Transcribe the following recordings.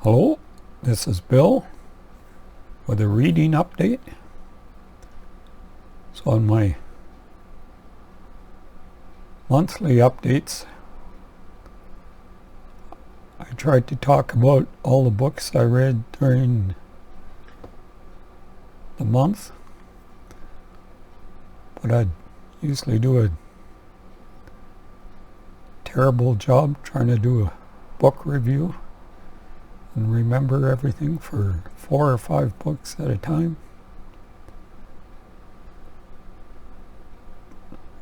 Hello, this is Bill with a reading update. So in my monthly updates, I tried to talk about all the books I read during the month, but I'd usually do a terrible job trying to do a book review and remember everything for 4 or 5 books at a time.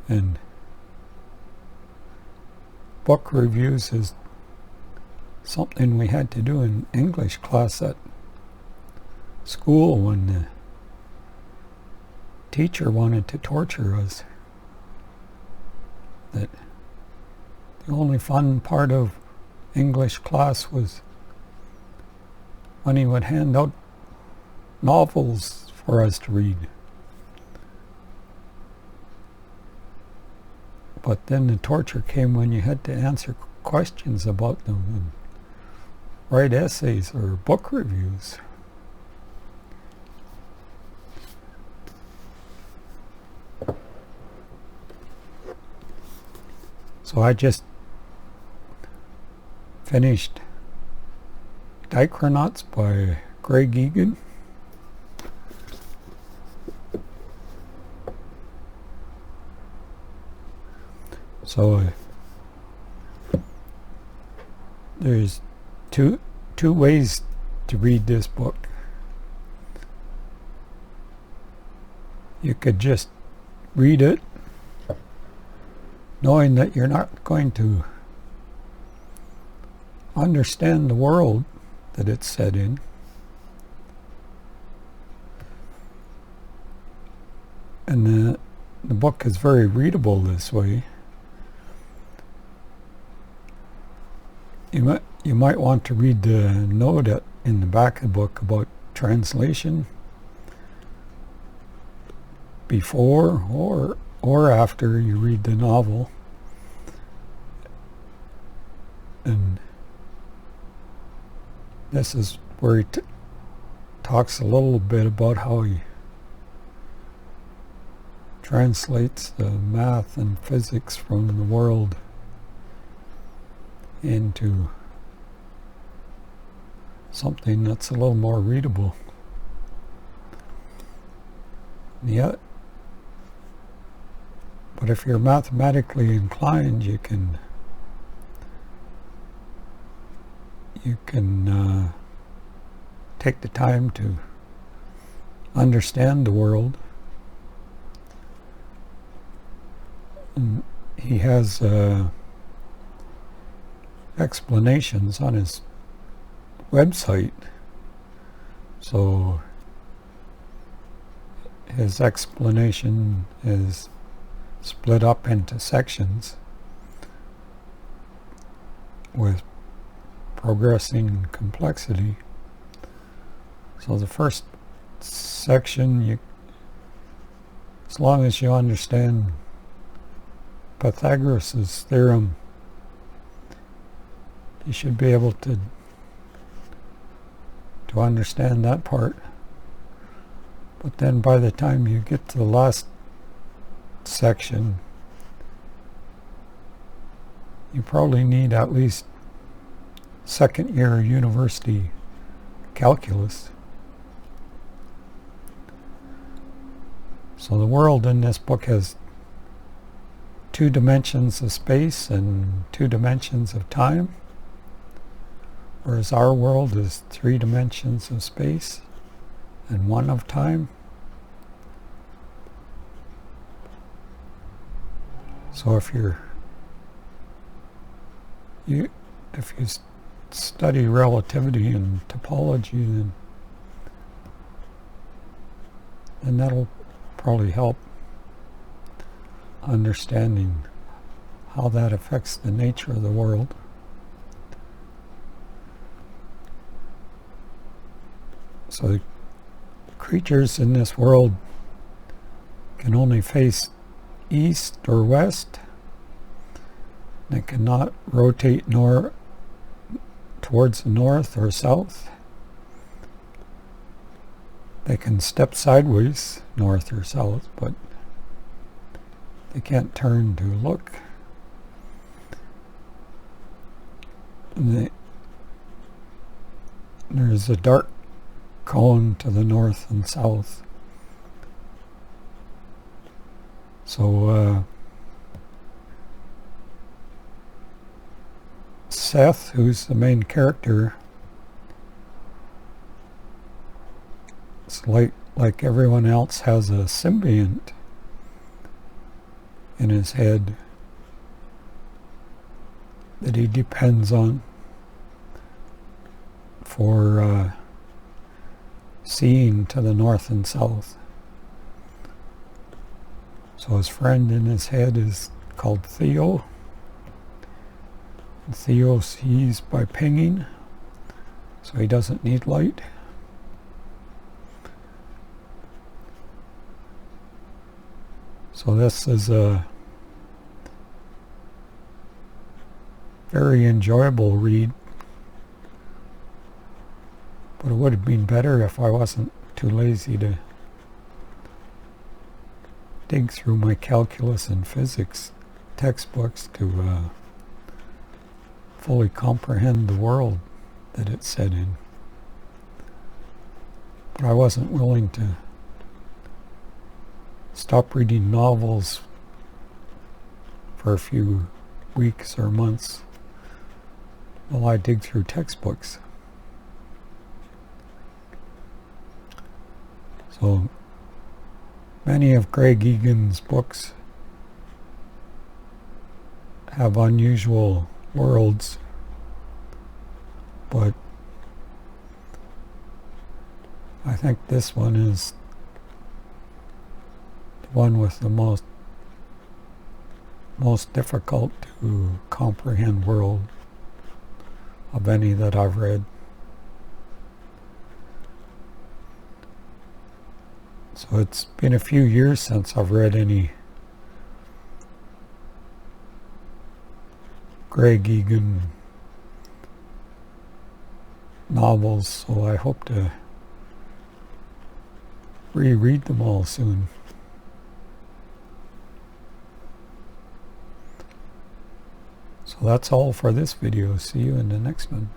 And book reviews is something we had to do in English class at school when the teacher wanted to torture us. That the only fun part of English class was when he would hand out novels for us to read. But then the torture came when you had to answer questions about them and write essays or book reviews. So I just finished Dichronauts by Egan. So there's two ways to read this book. You could just read it knowing that you're not going to understand the world that it's set in. And the book is very readable this way. You might want to read the note in the back of the book about translation before or after you read the novel. And this is where he talks a little bit about how he translates the math and physics from the world into something that's a little more readable. Yeah, but if you're mathematically inclined, you can take the time to understand the world. And he has explanations on his website. So his explanation is split up into sections with progressing complexity. So the first section, as long as you understand Pythagoras' theorem, you should be able to understand that part. But then by the time you get to the last section, you probably need at least second year university calculus. So the world in this book has 2 dimensions of space and 2 dimensions of time, whereas our world is 3 dimensions of space and 1 of time. So if you study relativity and topology, then that'll probably help understanding how that affects the nature of the world. So the creatures in this world can only face east or west. They cannot rotate towards the north or south. They can step sideways, north or south, but they can't turn to look. And there's a dark cone to the north and south. So Seth, who's the main character, it's like everyone else, has a symbiont in his head that he depends on for seeing to the north and south. So his friend in his head is called Theo. And Theo sees by pinging, so he doesn't need light. So this is a very enjoyable read, but it would have been better if I wasn't too lazy to dig through my calculus and physics textbooks to fully comprehend the world that it's set in. But I wasn't willing to stop reading novels for a few weeks or months while I dig through textbooks. So many of Greg Egan's books have unusual worlds, but I think this one is the one with the most difficult to comprehend world of any that I've read. So it's been a few years since I've read any Greg Egan novels, so I hope to reread them all soon. So that's all for this video. See you in the next one.